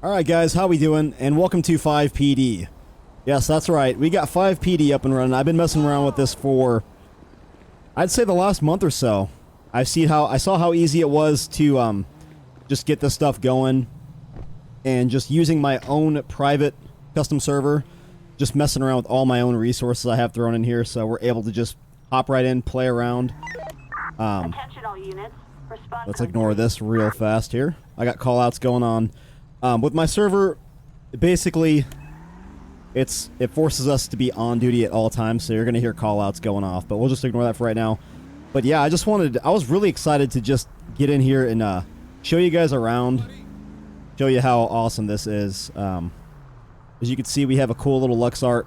Alright guys, how we doing? And welcome to FivePD. Yes, that's right. We got FivePD up and running. I've been messing around with this for, I'd say, the last month or so. I saw how easy it was to just get this stuff going, and just using my own private custom server, just messing around with all my own resources I have thrown in here, so we're able to just hop right in, play around. Attention all units. Let's ignore this real fast here. I got callouts going on. With my server, basically, it forces us to be on duty at all times, so you're going to hear callouts going off, but we'll just ignore that for right now. But yeah, I was really excited to just get in here and show you guys around, show you how awesome this is. As you can see, we have a cool little LuxArt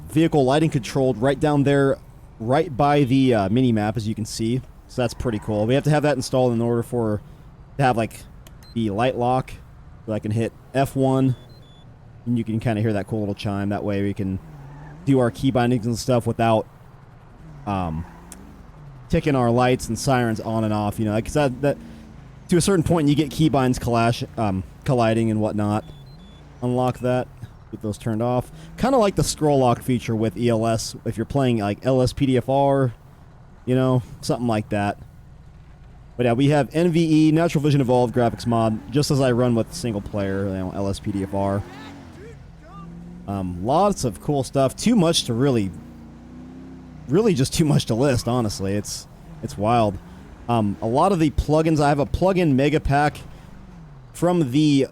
vehicle lighting controlled right down there, right by the mini-map, as you can see. So that's pretty cool. We have to have that installed in order to have, like, the light lock. So I can hit F1, and you can kind of hear that cool little chime. That way we can do our key bindings and stuff without ticking our lights and sirens on and off. You know, because that to a certain point you get keybinds colliding and whatnot. Unlock that. Get those turned off. Kind of like the scroll lock feature with ELS. If you're playing like LSPDFR, you know, something like that. But yeah, we have NVE, Natural Vision Evolved graphics mod, just as I run with single player, you know, LSPDFR. Lots of cool stuff. Too much to really just too much to list, honestly. It's wild. A lot of the plugins, I have a plugin mega pack from the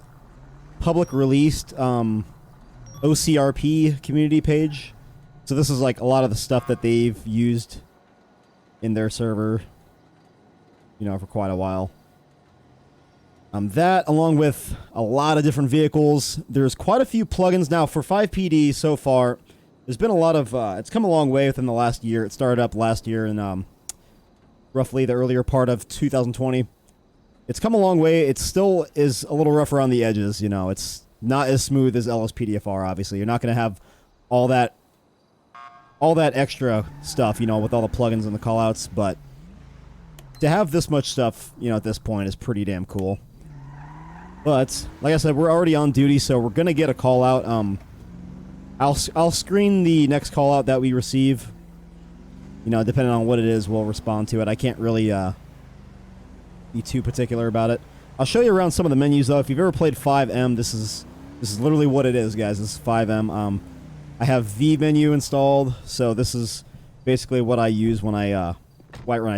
public released OCRP community page. So this is like a lot of the stuff that they've used in their server, you know, for quite a while. That, along with a lot of different vehicles. There's quite a few plugins now for FivePD so far. There's been a lot of, it's come a long way within the last year. It started up last year in roughly the earlier part of 2020. It's come a long way. It still is a little rough around the edges, you know. It's not as smooth as LSPDFR, obviously. You're not going to have all that extra stuff, you know, with all the plugins and the callouts, but to have this much stuff, you know, at this point is pretty damn cool. But like I said, we're already on duty, so we're gonna get a call out. I'll screen the next call out that we receive. You know, depending on what it is, we'll respond to it. I can't really be too particular about it. I'll show you around some of the menus though. If you've ever played FiveM, this is literally what it is, guys. This is FiveM. I have vMenu installed, so this is basically what I use when I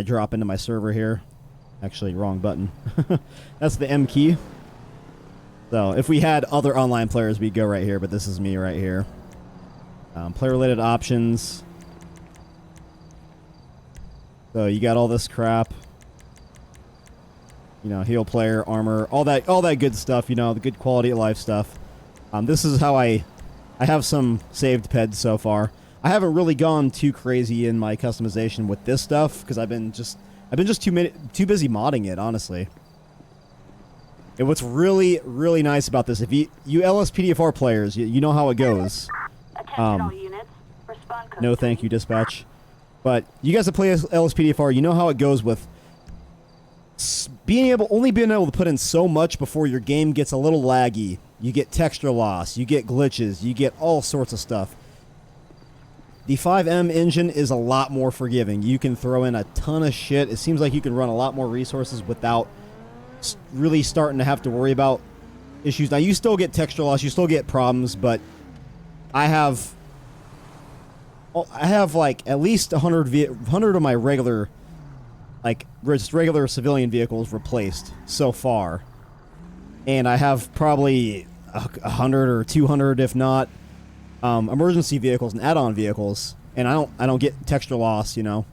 drop into my server here. Actually, wrong button. That's the M key. So if we had other online players, we'd go right here, but this is me right here. Player-related options. So you got all this crap. You know, heal player, armor, all that good stuff. You know, the good quality of life stuff. This is how I have some saved peds so far. I haven't really gone too crazy in my customization with this stuff because I've been just too busy modding it, honestly. And what's really, really nice about this, if you LSPDFR players, you know how it goes. No thank you, dispatch. But you guys that play LSPDFR, you know how it goes with only being able to put in so much before your game gets a little laggy. You get texture loss, you get glitches, you get all sorts of stuff. The FiveM engine is a lot more forgiving. You can throw in a ton of shit. It seems like you can run a lot more resources without really starting to have to worry about issues. Now, you still get texture loss, you still get problems, but I have like at least 100 of my regular, like just regular civilian vehicles replaced so far, and I have probably 100 or 200, if not, emergency vehicles and add-on vehicles, and I don't get texture loss. You know,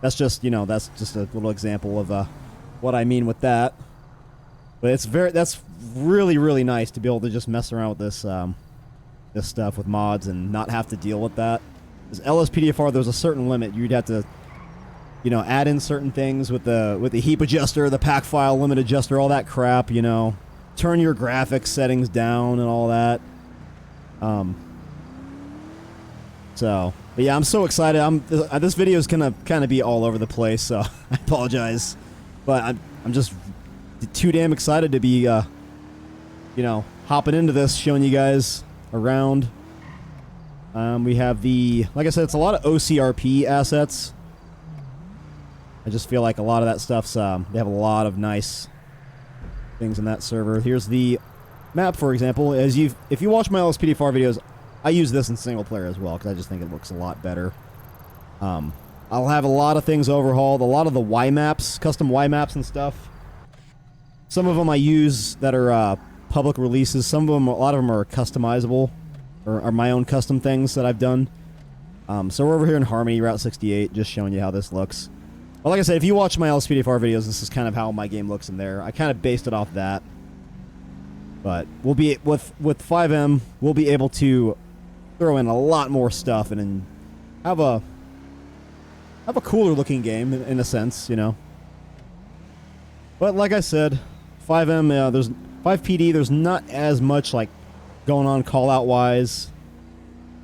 that's just a little example of what I mean with that. But that's really, really nice to be able to just mess around with this this stuff with mods and not have to deal with that. Because LSPDFR, there's a certain limit. You'd have to, you know, add in certain things with the heap adjuster, the pack file limit adjuster, all that crap. You know, turn your graphics settings down and all that. So, but yeah, I'm so excited. This video is gonna kind of be all over the place, so I apologize, but I'm just too damn excited to be you know, hopping into this, showing you guys around. We have the, like I said, it's a lot of OCRP assets. I just feel like a lot of that stuff's, they have a lot of nice things in that server. Here's the map, for example. If you watch my LSPD4 videos, I use this in single player as well, because I just think it looks a lot better. I'll have a lot of things overhauled, a lot of the Y maps, custom Y maps and stuff. Some of them I use that are public releases. Some of them, a lot of them are customizable, or are my own custom things that I've done. So we're over here in Harmony, Route 68, just showing you how this looks. But like I said, if you watch my LSPD4 videos, this is kind of how my game looks in there. I kind of based it off that. But we'll be, with FiveM, we'll be able to throw in a lot more stuff and have a cooler looking game in a sense, you know. But like I said, FiveM, there's FivePD, there's not as much like going on call out wise.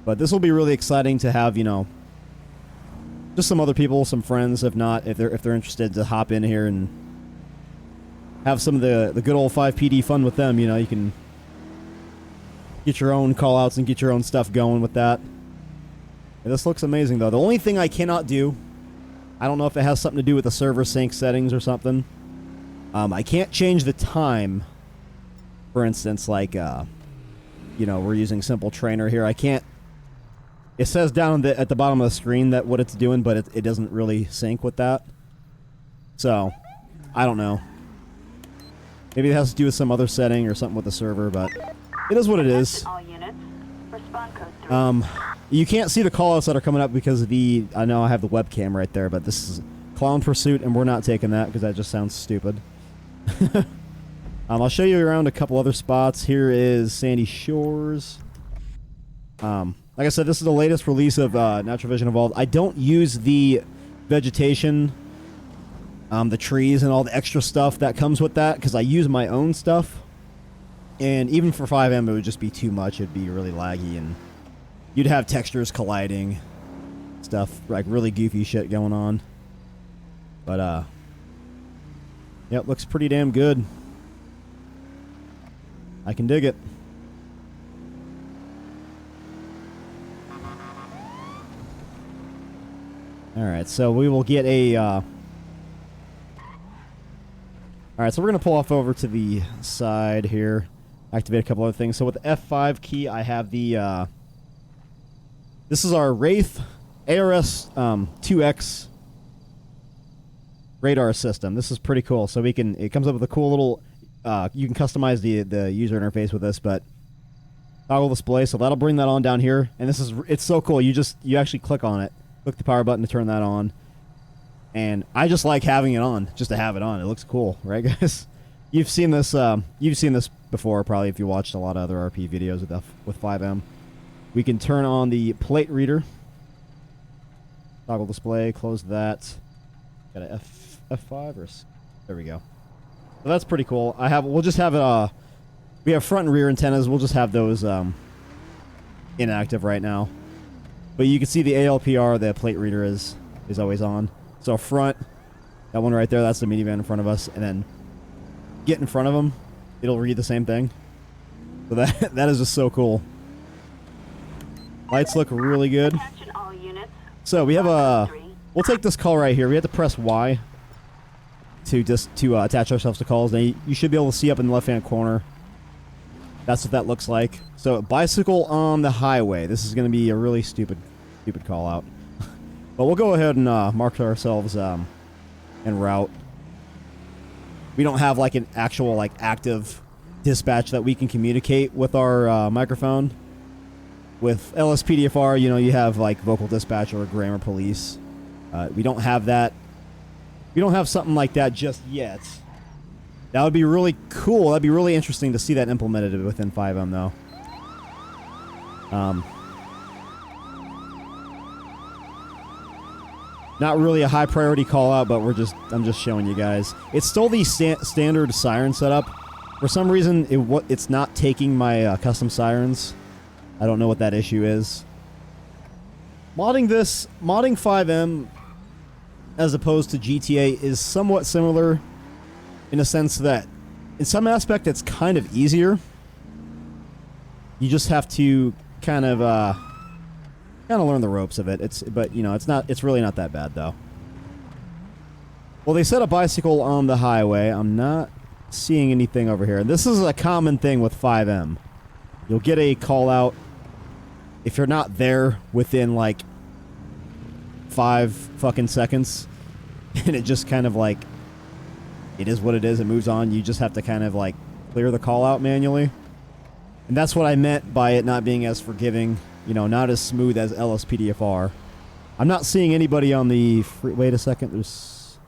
But this will be really exciting to have, you know, just some other people, some friends, if they're interested, to hop in here and have some of the good old FivePD fun with them. You know, you can get your own call outs and get your own stuff going with that. And this looks amazing though. The only thing I cannot do, I don't know if it has something to do with the server sync settings or something. I can't change the time. For instance, like, you know, we're using Simple Trainer here. I can't. It says down at the bottom of the screen that what it's doing, but it doesn't really sync with that. So, I don't know. Maybe it has to do with some other setting or something with the server, but it is what it is. All units. Respond code 3. You can't see the callouts that are coming up because of the. I know I have the webcam right there, but this is Clown Pursuit, and we're not taking that because that just sounds stupid. I'll show you around a couple other spots. Here is Sandy Shores. Like I said, this is the latest release of Natural Vision Evolved. I don't use the vegetation, the trees, and all the extra stuff that comes with that because I use my own stuff. And even for FiveM, it would just be too much. It'd be really laggy, and you'd have textures colliding, stuff, like really goofy shit going on. But, yeah, it looks pretty damn good. I can dig it. Alright, so we will get a, Alright, so we're going to pull off over to the side here. Activate a couple other things. So with the F5 key, I have the, this is our Wraith ARS 2X radar system. This is pretty cool. So we can, it comes up with a cool little, you can customize the user interface with this, but toggle display, so that'll bring that on down here. And this is, it's so cool. You actually click on it, click the power button to turn that on. And I just like having it on, just to have it on. It looks cool, right, guys? You've seen this before, probably, if you watched a lot of other RP videos with FiveM. We can turn on the plate reader. Toggle display, close that. Got a F5 or there we go. So that's pretty cool. We'll just have it. We have front and rear antennas. We'll just have those inactive right now. But you can see the ALPR, the plate reader is always on. So front, that one right there, that's the minivan in front of us, and then get in front of them, it'll read the same thing. So that is just so cool. Lights look really good. Attention all units. So we have a. We'll take this call right here. We have to press Y to attach ourselves to calls. Now you should be able to see up in the left-hand corner. That's what that looks like. So bicycle on the highway. This is going to be a really stupid call out. But we'll go ahead and mark ourselves en route. We don't have like an actual like active dispatch that we can communicate with our microphone. With LSPDFR, you know, you have like vocal dispatch or grammar police. We don't have that. We don't have something like that just yet. That would be really cool. That'd be really interesting to see that implemented within FiveM, though. Not really a high priority call out, but I'm just showing you guys. It's still the standard siren setup. For some reason, it's not taking my custom sirens. I don't know what that issue is. Modding FiveM as opposed to GTA is somewhat similar in a sense that in some aspect it's kind of easier You just have to kind of learn the ropes of it. But you know, it's really not that bad though. Well, they said a bicycle on the highway. I'm not seeing anything over here. This is a common thing with FiveM. You'll get a call out if you're not there within like 5 fucking seconds, and it just kind of like, it is what it is. It moves on. You just have to kind of like clear the call out manually. And that's what I meant by it not being as forgiving, you know, not as smooth as LSPDFR. I'm not seeing anybody on the wait a second. There's...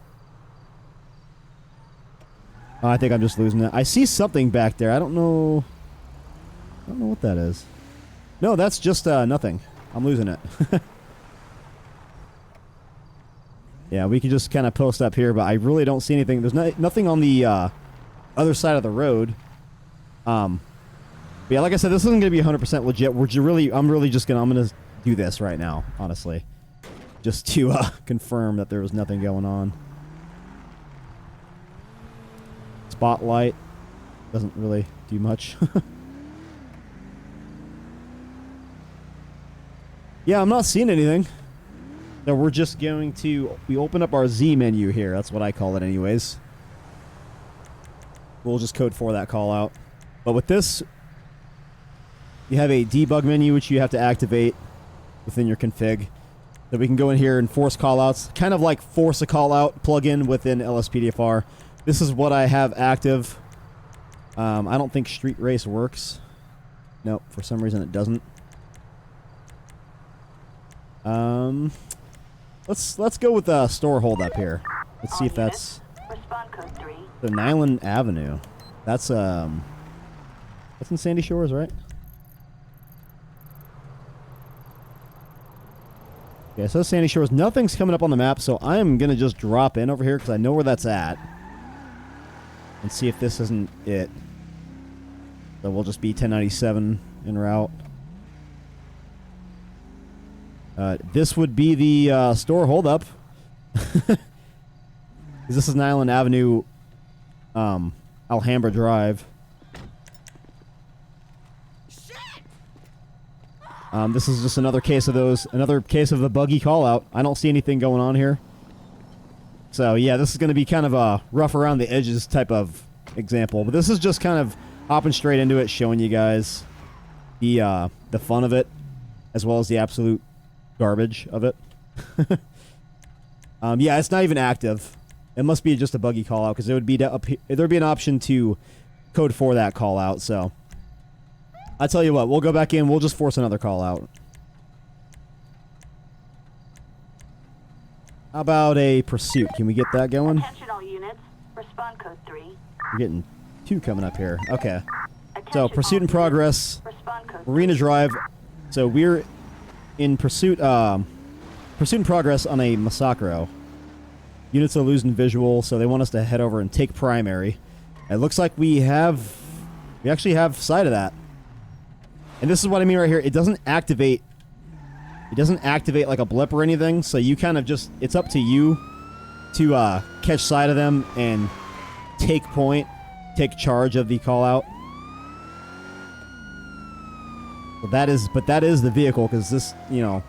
Oh, I think I'm just losing it. I see something back there. I don't know what that is. No, that's just nothing. I'm losing it. Yeah, we can just kind of post up here, but I really don't see anything. There's nothing on the other side of the road. But yeah, like I said, this isn't going to be 100% legit. I'm going to do this right now, honestly. Just to confirm that there was nothing going on. Spotlight doesn't really do much. Yeah, I'm not seeing anything. So we're just going to... We open up our Z menu here. That's what I call it anyways. We'll just code for that call out. But with this, you have a debug menu which you have to activate within your config. So we can go in here and force callouts. Kind of like force a callout plugin within LSPDFR. This is what I have active. I don't think Street Race works. Nope, for some reason it doesn't. Let's go with store hold up here. Let's see if that's Respond code 3. the Nyland Avenue. That's in Sandy Shores, right? Yeah, so Sandy Shores. Nothing's coming up on the map, so I am gonna just drop in over here because I know where that's at, and see if this isn't it. So we'll just be 1097 en route. This would be the store holdup. This is Nyland Avenue, Alhambra Drive. This is just another case of the buggy call out. I don't see anything going on here. So yeah, this is going to be kind of a rough around the edges type of example, but this is just kind of hopping straight into it, showing you guys the fun of it, as well as the absolute garbage of it. Yeah, it's not even active. It must be just a buggy call out because there'd be an option to code for that call out. So I tell you what, we'll go back in. We'll just force another call out. How about a pursuit? Can we get that going? Attention all units. Respond code 3. We're getting 2 coming up here. Okay. Attention So pursuit all in progress. Respond code Marina Drive. So we're in pursuit in progress on a Masacro. Units are losing visual, so they want us to head over and take primary. It looks like we actually have sight of that. And this is what I mean right here. It doesn't activate like a blip or anything, so you kind of just, it's up to you to catch sight of them and take charge of the call out. But that is the vehicle, because this, you know,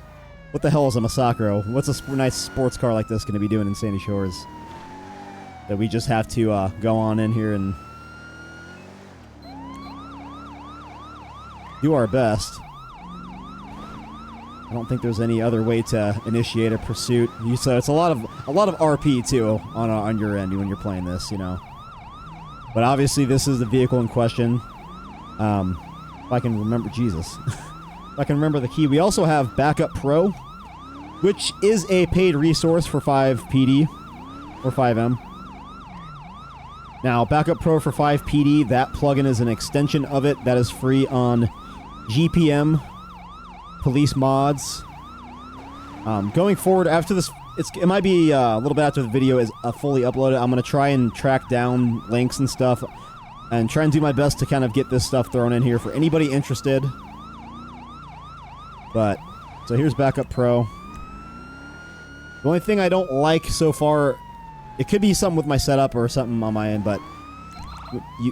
what the hell is a Masacro? What's a nice sports car like this going to be doing in Sandy Shores? That we just have to go on in here and do our best. I don't think there's any other way to initiate a pursuit. So it's a lot of RP too on your end when you're playing this, you know. But obviously this is the vehicle in question. If I can remember, Jesus. If I can remember the key. We also have Backup Pro, which is a paid resource for FivePD or FiveM. Now, Backup Pro for FivePD, that plugin is an extension of it that is free on GPM, police mods. Going forward, after this, it might be a little bit after the video is fully uploaded. I'm going to try and track down links and stuff and try and do my best to kind of get this stuff thrown in here for anybody interested. But, so here's Backup Pro. The only thing I don't like so far, it could be something with my setup or something on my end, but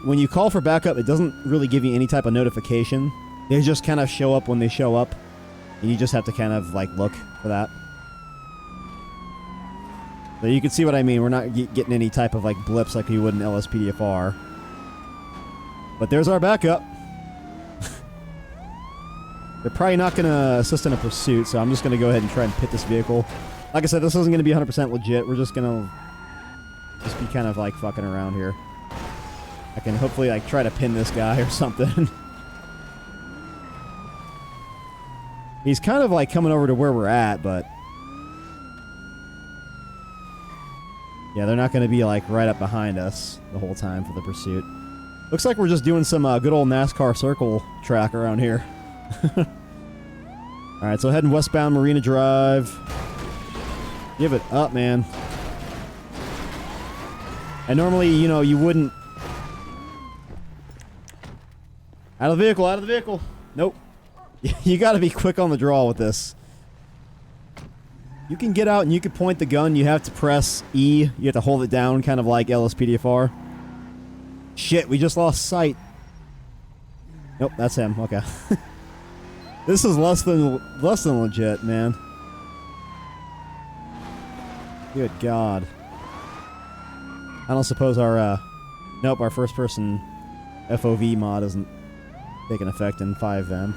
when you call for backup, it doesn't really give you any type of notification. They just kind of show up when they show up. And you just have to kind of, like, look for that. So you can see what I mean. We're not getting any type of, like, blips like we would in LSPDFR. But there's our backup. They're probably not going to assist in a pursuit, so I'm just going to go ahead and try and pit this vehicle. Like I said, this isn't going to be 100% legit. We're just going to just be kind of, like, fucking around here. I can hopefully, like, try to pin this guy or something. He's kind of, like, coming over to where we're at, but... yeah, they're not going to be, like, right up behind us the whole time for the pursuit. Looks like we're just doing some good old NASCAR circle track around here. Alright, so heading westbound Marina Drive. Give it up, man. And normally, you know, you wouldn't... Out of the vehicle, out of the vehicle. Nope. You gotta be quick on the draw with this. You can get out and you can point the gun. You have to press E. You have to hold it down, kind of like LSPDFR. Shit, we just lost sight. Nope, that's him. Okay. This is less than legit, man. Good God. I don't suppose our nope, our first person FOV mod isn't taking effect in FiveM.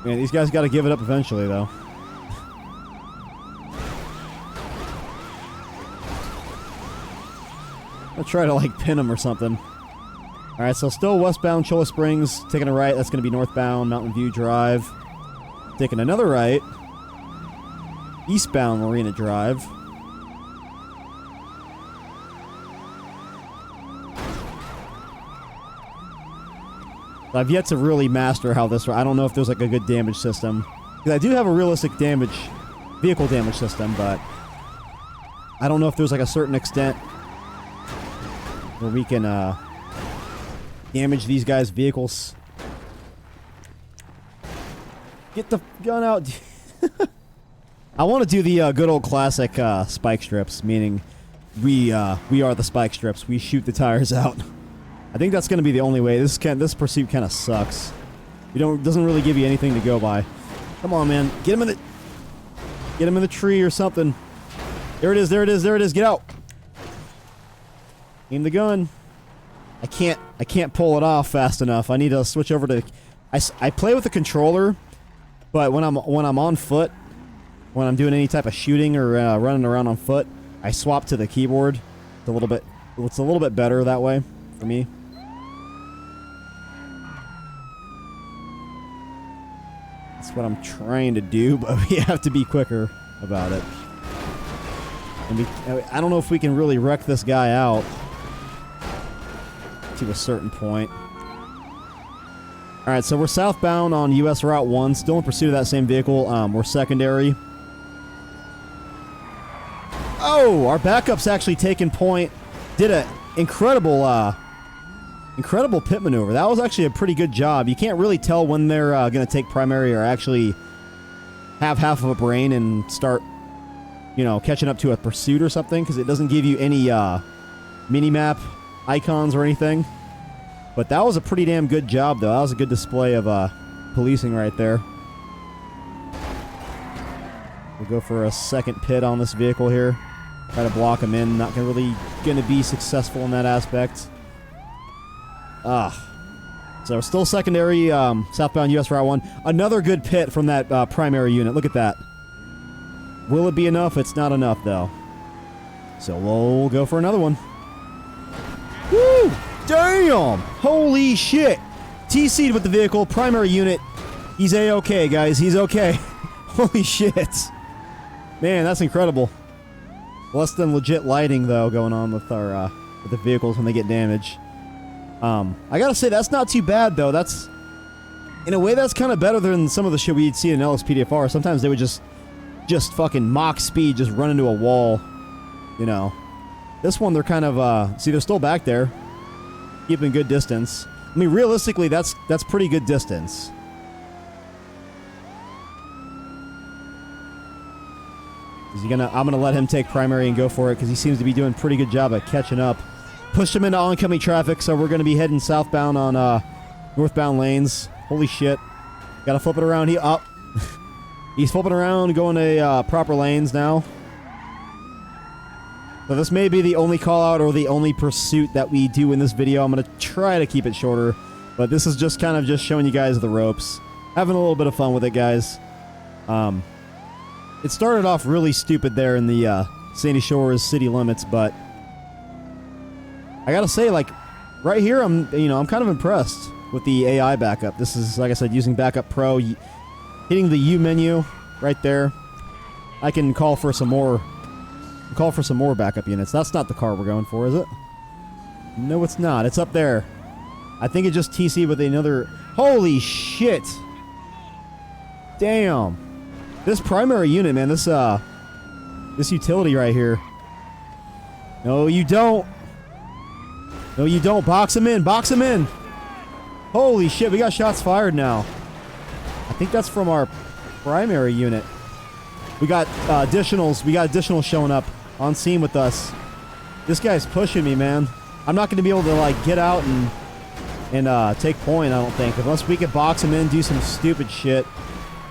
Man, these guys got to give it up eventually, though. I'll try to, like, pin them or something. Alright, so still westbound Cholla Springs. Taking a right, that's going to be northbound Mountain View Drive. Taking another right. Eastbound Marina Drive. I've yet to really master how this... I don't know if there's, like, a good damage system. Because I do have a realistic vehicle damage system, but... I don't know if there's, like, a certain extent where we can, damage these guys' vehicles. Get the gun out. I want to do the good old classic spike strips, meaning we are the spike strips. We shoot the tires out. I think that's going to be the only way. This pursuit kind of sucks. Doesn't really give you anything to go by. Come on, man. Get him in the tree or something. There it is. There it is. There it is. Get out. Aim the gun. I can't pull it off fast enough. I need to switch over to... I play with the controller, but when I'm on foot, when I'm doing any type of shooting or running around on foot, I swap to the keyboard. It's a little bit better that way for me. That's what I'm trying to do, but we have to be quicker about it. And I don't know if we can really wreck this guy out to a certain point. Alright, so we're southbound on US Route 1, still in pursuit of that same vehicle. We're secondary. Oh, our backup's actually taken point. Did an incredible pit maneuver. That was actually a pretty good job. You can't really tell when they're going to take primary or actually have half of a brain and start, you know, catching up to a pursuit or something, because it doesn't give you any mini-map icons or anything. But that was a pretty damn good job, though. That was a good display of policing right there. We'll go for a second pit on this vehicle here. Try to block him in. Not really going to be successful in that aspect. So we're still secondary, southbound US Route 1. Another good pit from that primary unit. Look at that. Will it be enough? It's not enough, though. So we'll go for another one. Woo! Damn! Holy shit! TC'd with the vehicle, primary unit. He's A-okay, guys. He's okay. Holy shit. Man, that's incredible. Less than legit lighting, though, going on with our with the vehicles when they get damaged. I gotta say, that's not too bad, though. That's... in a way, that's kind of better than some of the shit we'd see in LSPDFR. Sometimes they would just fucking mock speed, just run into a wall. You know. This one, they're kind of, see, they're still back there. Keeping good distance. I mean, realistically, that's pretty good distance. I'm gonna let him take primary and go for it, because he seems to be doing a pretty good job at catching up. pushed him into oncoming traffic, so we're going to be heading southbound on northbound lanes. Holy shit. Gotta flip it around. He's flipping around, going to proper lanes now. So this may be the only call out or the only pursuit that we do in this video. I'm going to try to keep it shorter, but this is just kind of just showing you guys the ropes. Having a little bit of fun with it, guys. It started off really stupid there in the Sandy Shores city limits, but I gotta say, like, right here, I'm kind of impressed with the AI backup. This is, like I said, using Backup Pro, hitting the U menu right there. I can call for some more backup units. That's not the car we're going for, is it? No, it's not. It's up there. I think it just TC with another... Holy shit! Damn. This primary unit, man, this utility right here. No, you don't. No, you don't. Box him in. Box him in. Holy shit, we got shots fired now. I think that's from our primary unit. We got additionals. We got additionals showing up on scene with us. This guy's pushing me, man. I'm not going to be able to, like, get out and take point, I don't think. Unless we could box him in, do some stupid shit.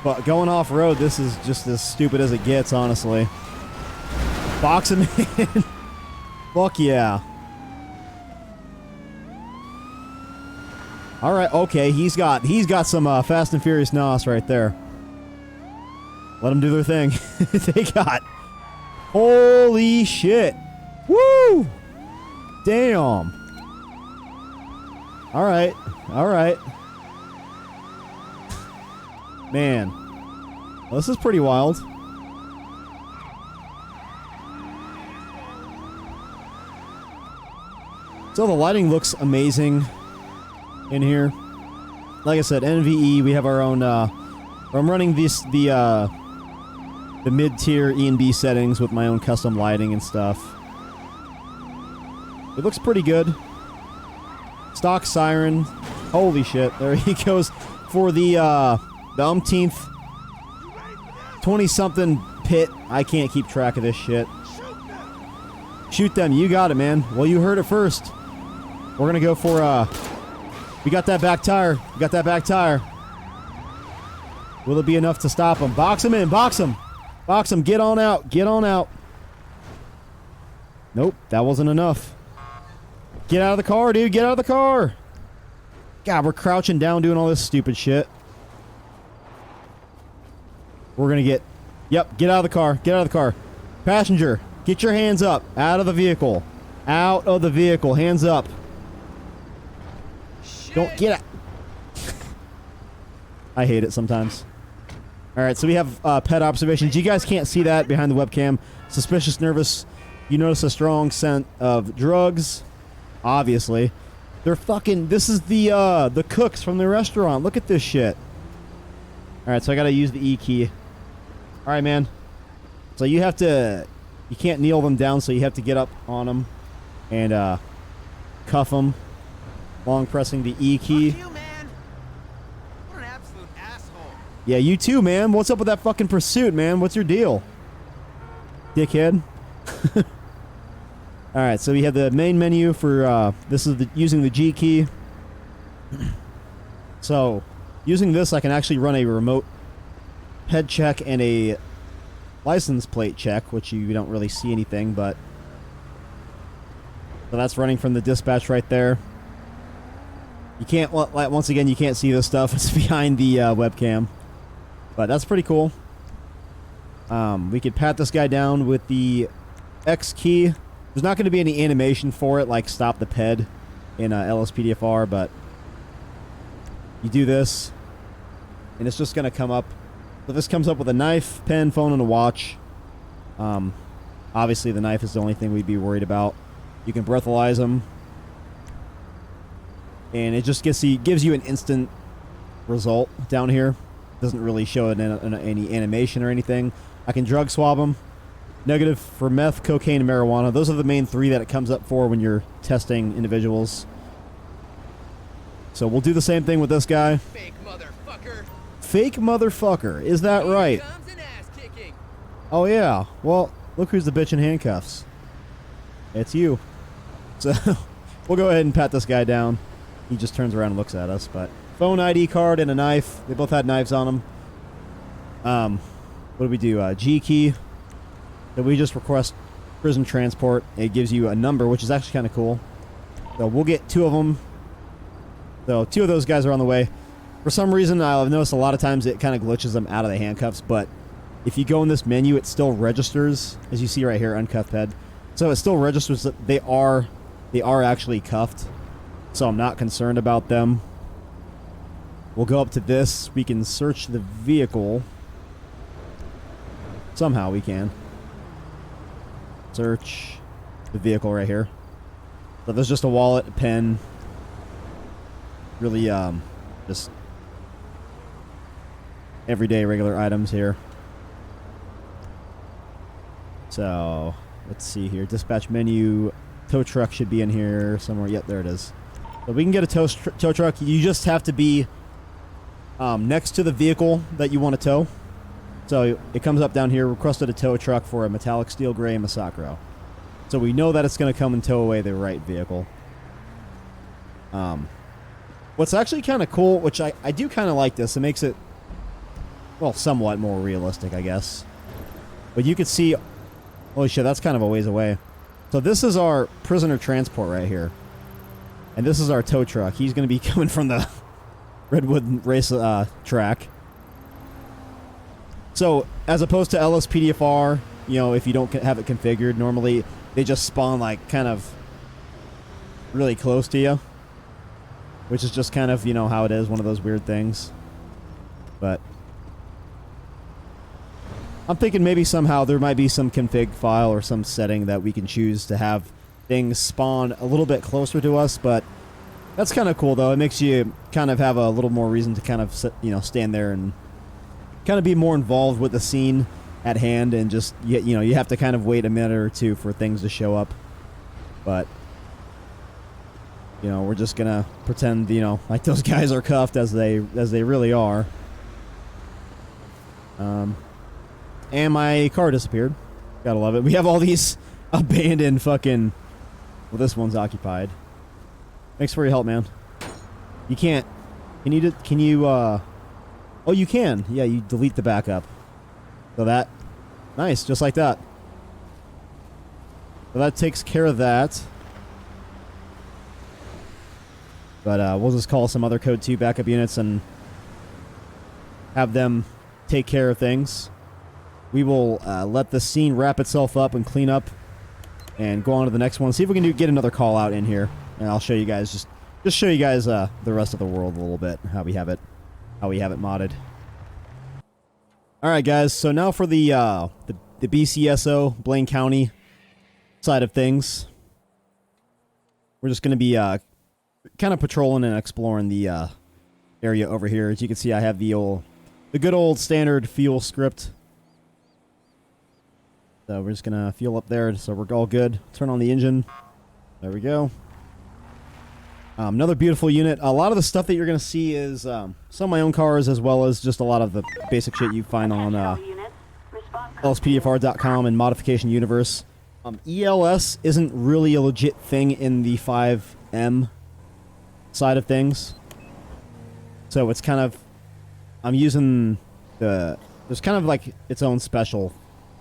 But going off-road, this is just as stupid as it gets, honestly. Box him in. Fuck yeah. Alright, okay, he's got some Fast and Furious NOS right there. Let them do their thing. They got... Holy shit. Woo! Damn. Alright, alright. Man. Well, this is pretty wild. So the lighting looks amazing in here. Like I said, NVE, we have our own, I'm running the mid-tier E and B settings with my own custom lighting and stuff. It looks pretty good. Stock siren. Holy shit. There he goes for the umpteenth 20-something pit. I can't keep track of this shit. Shoot them. You got it, man. Well, you heard it first. We're gonna go for, we got that back tire. We got that back tire. Will it be enough to stop him? Box him in. Box him. Box him. Get on out. Get on out. Nope. That wasn't enough. Get out of the car, dude. Get out of the car. God, we're crouching down doing all this stupid shit. We're gonna get... Yep, get out of the car. Get out of the car. Passenger, get your hands up. Out of the vehicle. Out of the vehicle. Hands up. Shit. Don't get it. I hate it sometimes. Alright, so we have pet observations. You guys can't see that behind the webcam. Suspicious, nervous. You notice a strong scent of drugs. Obviously. They're fucking... This is the cooks from the restaurant. Look at this shit. Alright, so I gotta use the E key. Alright, man. So you have to... You can't kneel them down, so you have to get up on them and cuff them. Long pressing the E key. Fuck you, man. What an absolute asshole. Yeah, you too, man. What's up with that fucking pursuit, man? What's your deal? Dickhead. Alright, so we have the main menu for, this is using the G key. So, using this, I can actually run a remote head check and a license plate check, which you don't really see anything, but... So that's running from the dispatch right there. You can't, once again, you can't see this stuff. It's behind the webcam. But that's pretty cool. We could pat this guy down with the X key. There's not going to be any animation for it, like stop the PED in LSPDFR, but you do this, and it's just going to come up. So this comes up with a knife, pen, phone, and a watch. Obviously, the knife is the only thing we'd be worried about. You can breathalyze them, and it just gives you an instant result down here. Doesn't really show any animation or anything. I can drug swab them. Negative for meth, cocaine, and marijuana. Those are the main three that it comes up for when you're testing individuals. So we'll do the same thing with this guy. Fake motherfucker. Fake motherfucker. Is that right? Comes an ass kicking. Oh yeah. Well, look who's the bitch in handcuffs. It's you. So we'll go ahead and pat this guy down. He just turns around and looks at us. But phone, ID card, and a knife. They both had knives on them. What do we do? G key. So we just request prison transport. It gives you a number, which is actually kind of cool. So we'll get 2 of them. So 2 of those guys are on the way. For some reason, I've noticed a lot of times it kind of glitches them out of the handcuffs, but if you go in this menu, it still registers, as you see right here, uncuffed head. So it still registers that they are actually cuffed. So I'm not concerned about them. We'll go up to this. We can search the vehicle. Somehow we can. Search the vehicle right here. So there's just a wallet, a pen. Really, just everyday regular items here. So let's see here. Dispatch menu. Tow truck should be in here somewhere. Yep, there it is. So we can get a tow truck. You just have to be next to the vehicle that you want to tow. So it comes up down here. Requested a tow truck for a metallic steel gray Masacro. So we know that it's going to come and tow away the right vehicle. What's actually kind of cool, which I do kind of like this. It makes it, well, somewhat more realistic, I guess. But you can see, holy shit, that's kind of a ways away. So this is our prisoner transport right here. And this is our tow truck. He's going to be coming from the Redwood race track. So as opposed to LSPDFR, you know, if you don't have it configured, normally they just spawn like kind of really close to you. Which is just kind of, you know, how it is, one of those weird things. But I'm thinking maybe somehow there might be some config file or some setting that we can choose to have things spawn a little bit closer to us, but that's kind of cool though. It makes you kind of have a little more reason to kind of, you know, stand there and kind of be more involved with the scene at hand, and just, you know, you have to kind of wait a minute or two for things to show up. But you know, we're just gonna pretend, you know, like those guys are cuffed as they really are. And my car disappeared. Gotta love it. We have all these abandoned fucking. Well, this one's occupied. Thanks for your help, man. You can't. Can you? Oh, you can. Yeah, you delete the backup. So that. Nice, just like that. So that takes care of that. But we'll just call some other Code 2 backup units and have them take care of things. We will let the scene wrap itself up and clean up and go on to the next one. See if we can get another call out in here. And I'll show you guys, just show you guys the rest of the world a little bit, how we have it modded. All right, guys. So now for the BCSO, Blaine County side of things. We're just going to be kind of patrolling and exploring the area over here. As you can see, I have the good old standard fuel script. So we're just gonna fuel up there, so we're all good. Turn on the engine. There we go. Another beautiful unit. A lot of the stuff that you're gonna see is some of my own cars, as well as just a lot of the basic shit you find on LSPDFR.com and Modification Universe. ELS isn't really a legit thing in the FiveM side of things. So it's kind of, I'm using there's kind of like its own special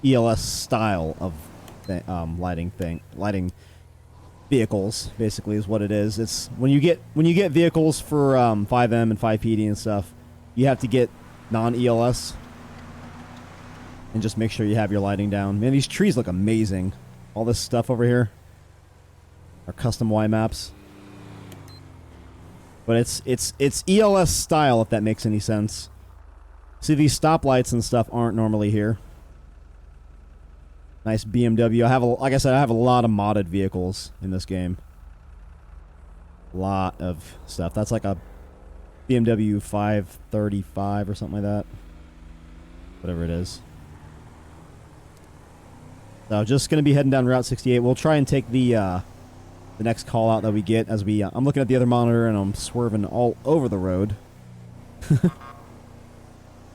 ELS style of lighting vehicles, basically, is what it is. It's when you get vehicles for FiveM and FivePD and stuff, you have to get non-ELS and just make sure you have your lighting down. Man, these trees look amazing. All this stuff over here are custom Y maps. But it's ELS style, if that makes any sense. See, these stoplights and stuff aren't normally here. Nice BMW. Like I said, I have a lot of modded vehicles in this game. A lot of stuff. That's like a BMW 535 or something like that. Whatever it is. So just going to be heading down Route 68. We'll try and take the next call out that we get as we... I'm looking at the other monitor and I'm swerving all over the road.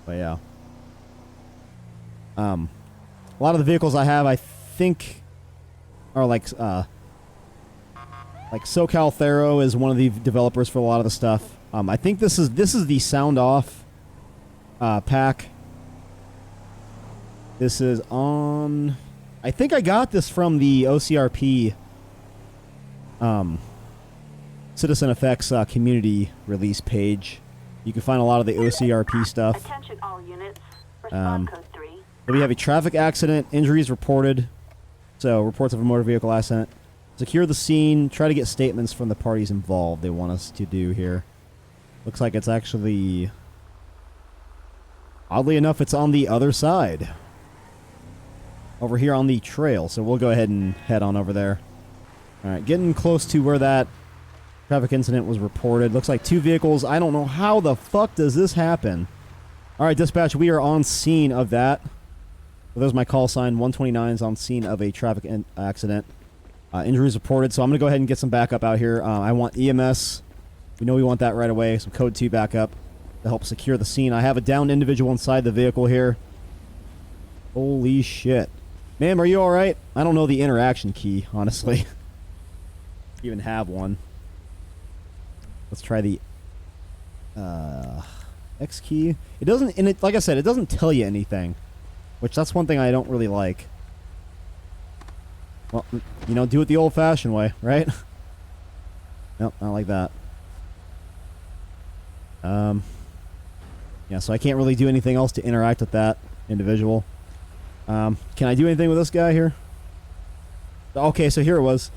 But yeah. A lot of the vehicles I have, I think, are like Like SoCal Thero is one of the developers for a lot of the stuff. I think this is the Sound Off pack. This is on. I think I got this from the OCRP Citizen Effects community release page. You can find a lot of the OCRP stuff. Attention all units. Respond code 3. So we have a traffic accident, injuries reported. So reports of a motor vehicle accident. Secure the scene. Try to get statements from the parties involved. They want us to do here. Looks like it's actually, oddly enough, it's on the other side. Over here on the trail. So we'll go ahead and head on over there. Alright, getting close to where that traffic incident was reported. Looks like 2 vehicles. I don't know how the fuck does this happen. Alright, dispatch, we are on scene of that. So there's my call sign. 129 is on scene of a traffic accident. Injuries reported, so I'm going to go ahead and get some backup out here. I want EMS. We know we want that right away. Some code 2 backup to help secure the scene. I have a downed individual inside the vehicle here. Holy shit. Ma'am, are you alright? I don't know the interaction key, honestly. Even have one. Let's try the X key. It doesn't, and it, like I said, it doesn't tell you anything, which that's one thing I don't really like. Well, you know, do it the old-fashioned way, right? Nope, not like that. Yeah, so I can't really do anything else to interact with that individual. Can I do anything with this guy here? Okay, so here it was.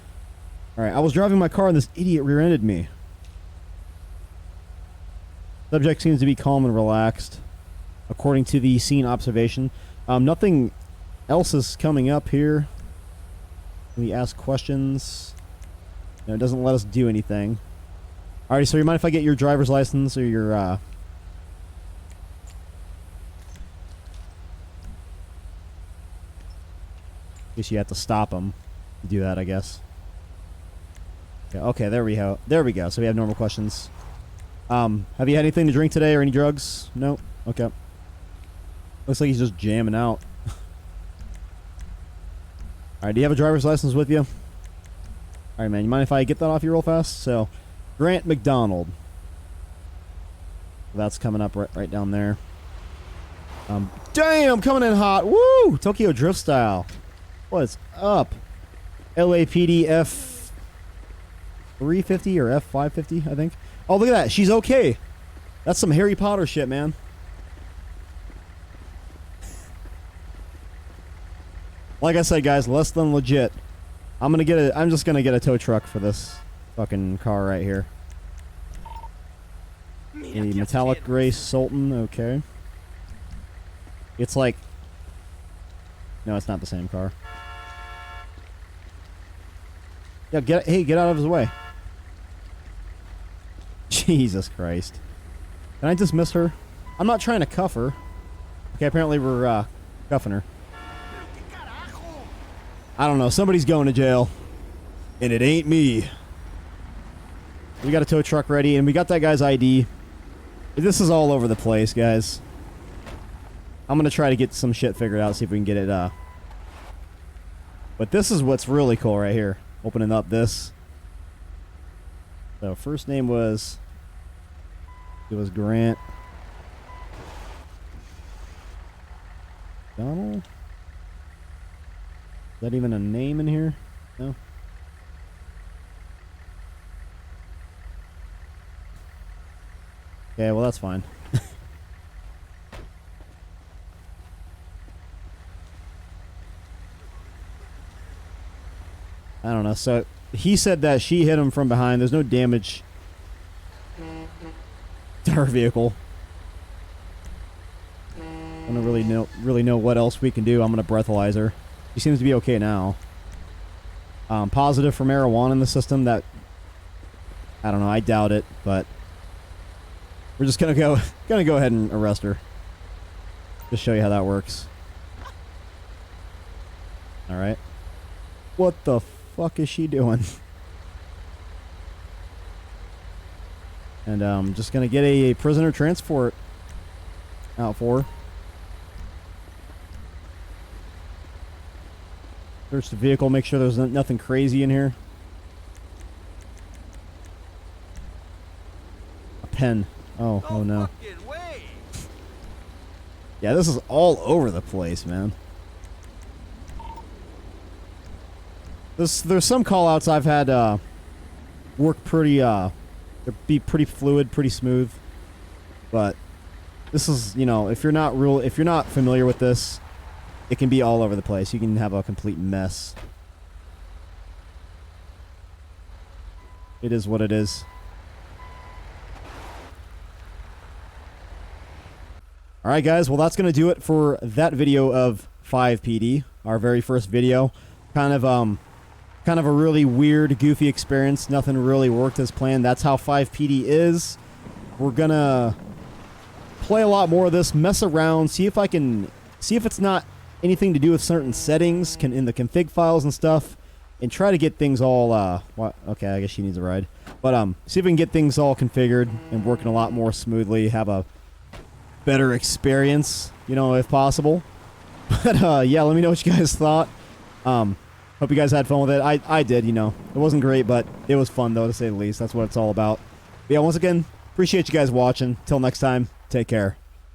Alright, I was driving my car and this idiot rear-ended me. Subject seems to be calm and relaxed, according to the scene observation. Nothing else is coming up here. We ask questions. No, it doesn't let us do anything. Alrighty, so you mind if I get your driver's license or your, I guess you have to stop them to do that, I guess. Yeah, okay, there we go. There we go. So we have normal questions. Have you had anything to drink today or any drugs? No? Okay. Looks like he's just jamming out. Alright, do you have a driver's license with you? Alright, man, you mind if I get that off you real fast? So, Grant McDonald. That's coming up right down there. Damn, coming in hot. Woo! Tokyo Drift style. What's up? LAPD F 350 or F 550, I think. Oh, look at that. She's okay. That's some Harry Potter shit, man. Like I said, guys, less than legit. I'm just gonna get a tow truck for this fucking car right here. A metallic gray Sultan, okay. It's like, no, it's not the same car. Yeah, get out of his way. Jesus Christ. Can I dismiss her? I'm not trying to cuff her. Okay, apparently we're cuffing her. I don't know. Somebody's going to jail. And it ain't me. We got a tow truck ready, and we got that guy's ID. This is all over the place, guys. I'm going to try to get some shit figured out, see if we can get it, But this is what's really cool right here. Opening up this. So, first name was... It was Grant. Donald? Is that even a name in here? No? Okay, well that's fine. I don't know. So he said that she hit him from behind. There's no damage to her vehicle. I don't really know what else we can do. I'm gonna breathalyze her. She seems to be okay now. Positive for marijuana in the system. That, I don't know. I doubt it, but we're just gonna go ahead and arrest her. Just show you how that works. All right. What the fuck is she doing? And just gonna get a prisoner transport out for her. Search the vehicle, make sure there's nothing crazy in here. pen. Oh no. Fucking way. Yeah, this is all over the place, man. There's some callouts I've had work pretty be pretty fluid, pretty smooth. But this is, you know, if you're not familiar with this, it can be all over the place. You can have a complete mess. It is what it is. Alright guys, well that's going to do it for that video of FivePD, our very first video. Kind of a really weird, goofy experience. Nothing really worked as planned. That's how FivePD is. We're going to play a lot more of this, mess around, see if it's not anything to do with certain settings in the config files and stuff, and try to get things all, okay, I guess she needs a ride. But, see if we can get things all configured and working a lot more smoothly, have a better experience, you know, if possible. But, yeah, let me know what you guys thought. Hope you guys had fun with it. I did, you know. It wasn't great, but it was fun, though, to say the least. That's what it's all about. But yeah, once again, appreciate you guys watching. Till next time, take care.